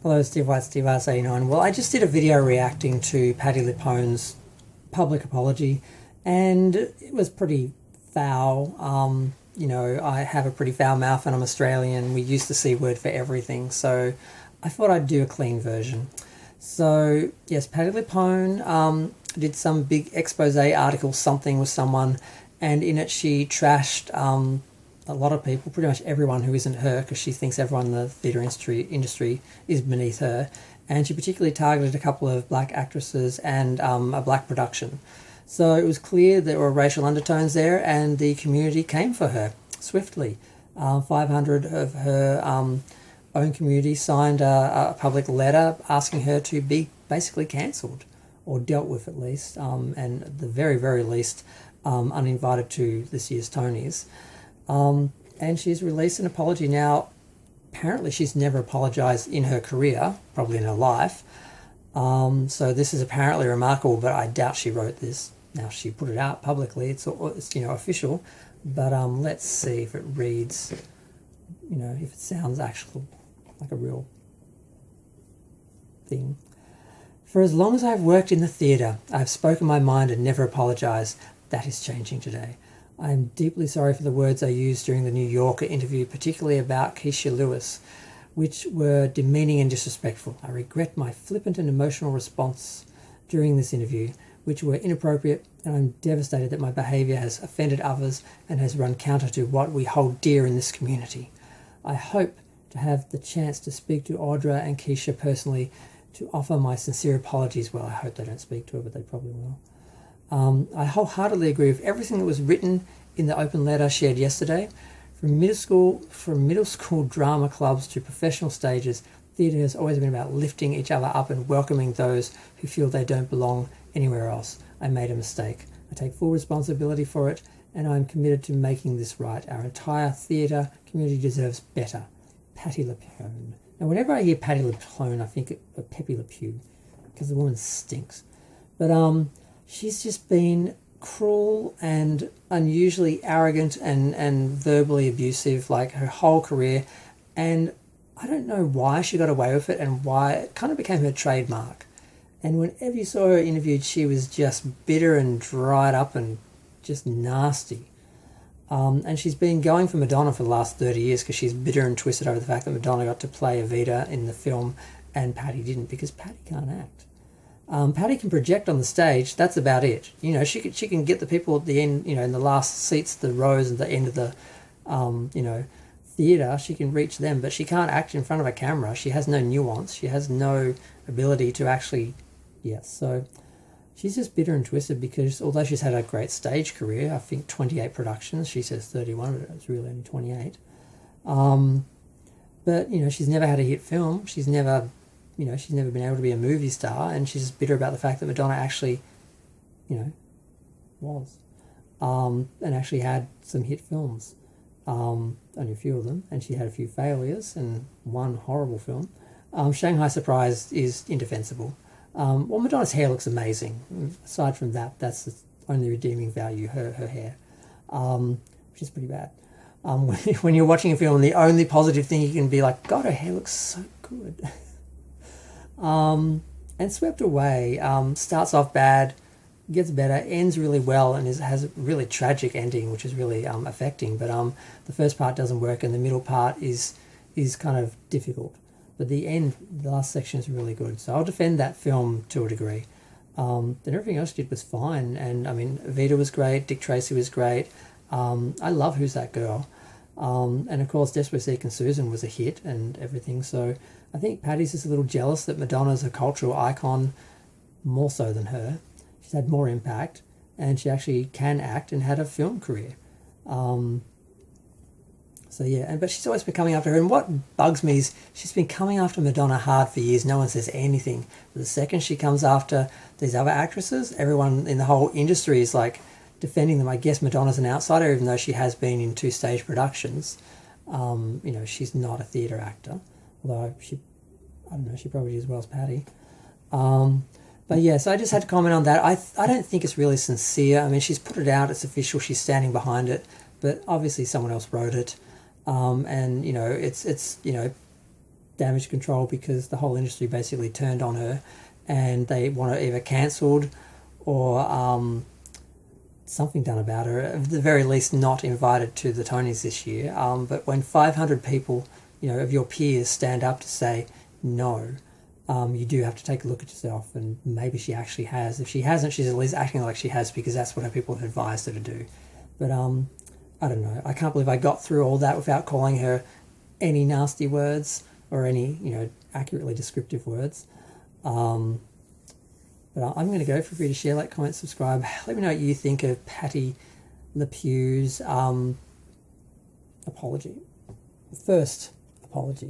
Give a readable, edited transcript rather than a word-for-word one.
Hello, Steve White, Steve Rs89. Well, I just did a video reacting to Patti Lupone's public apology, and it was pretty foul. I have a pretty foul mouth and I'm Australian. We use the C word for everything, so I thought I'd do a clean version. So, yes, Patti Lupone did some big expose article, something with someone, and in it she trashed a lot of people, pretty much everyone who isn't her, because she thinks everyone in the theatre industry is beneath her. And she particularly targeted a couple of black actresses and a black production. So it was clear there were racial undertones there, and the community came for her swiftly. 500 of her own community signed a public letter asking her to be basically cancelled, or dealt with at least, and at the very, very least, uninvited to this year's Tonys. And she's released an apology. Now, apparently she's never apologised in her career, probably in her life. So this is apparently remarkable, but I doubt she wrote this. Now, she put it out publicly, it's official, but let's see if it reads, if it sounds actually like a real thing. For as long as I've worked in the theatre, I've spoken my mind and never apologised. That is changing today. I am deeply sorry for the words I used during the New Yorker interview, particularly about Keisha Lewis, which were demeaning and disrespectful. I regret my flippant and emotional response during this interview, which were inappropriate, and I'm devastated that my behaviour has offended others and has run counter to what we hold dear in this community. I hope to have the chance to speak to Audra and Keisha personally to offer my sincere apologies. Well, I hope they don't speak to her, but they probably will. I wholeheartedly agree with everything that was written in the open letter shared yesterday. From middle school drama clubs to professional stages, theatre has always been about lifting each other up and welcoming those who feel they don't belong anywhere else. I made a mistake. I take full responsibility for it, and I'm committed to making this right. Our entire theatre community deserves better. Patti Lupone. Now, whenever I hear Patti Lupone, I think of Pepe Le Pew, because the woman stinks. But she's just been cruel and unusually arrogant and verbally abusive like her whole career, and I don't know why she got away with it and why it kind of became her trademark. And whenever you saw her interviewed, she was just bitter and dried up and just nasty. And she's been going for Madonna for the last 30 years because she's bitter and twisted over the fact that Madonna got to play Evita in the film and Patti didn't, because Patti can't act. Patti can project on the stage. That's about it. She can get the people at the end, in the last seats, the rows at the end of the, theatre. She can reach them, but she can't act in front of a camera. She has no nuance. She has no ability to actually, So she's just bitter and twisted because although she's had a great stage career, I think 28 productions. She says 31, but it's really only 28. But she's never had a hit film. She's never been able to be a movie star, and she's just bitter about the fact that Madonna actually, was, and actually had some hit films, only a few of them, and she had a few failures and one horrible film. Shanghai Surprise is indefensible. Well, Madonna's hair looks amazing. Aside from that, that's the only redeeming value, her hair, which is pretty bad. When you're watching a film, the only positive thing you can be like, God, her hair looks so good. And Swept Away starts off bad, gets better, ends really well, and has a really tragic ending, which is really affecting. But the first part doesn't work, and the middle part is kind of difficult. But the end, the last section, is really good. So I'll defend that film to a degree. Then everything else she did was fine, and I mean, Evita was great, Dick Tracy was great. I love Who's That Girl? And of course, Despacito and Susan was a hit and everything. So I think Patti's just a little jealous that Madonna's a cultural icon more so than her. She's had more impact, and she actually can act and had a film career. But she's always been coming after her. And what bugs me is she's been coming after Madonna hard for years. No one says anything. But the second she comes after these other actresses, everyone in the whole industry is like defending them. I guess Madonna's an outsider, even though she has been in 2 stage productions. She's not a theatre actor, although she probably did as well as Patti. But yeah, so I just had to comment on that. I don't think it's really sincere. I mean, she's put it out, it's official, she's standing behind it, but obviously someone else wrote it. And it's damage control because the whole industry basically turned on her, and they want her either cancelled or something done about her. At the very least, not invited to the Tonys this year. But when 500 people, of your peers stand up to say no, you do have to take a look at yourself, and maybe she actually has. If she hasn't, she's at least acting like she has because that's what her people have advised her to do. But I don't know. I can't believe I got through all that without calling her any nasty words or any, accurately descriptive words. But I'm going to go for you to share, like, comment, subscribe. Let me know what you think of Patti Lupone's apology. First apology.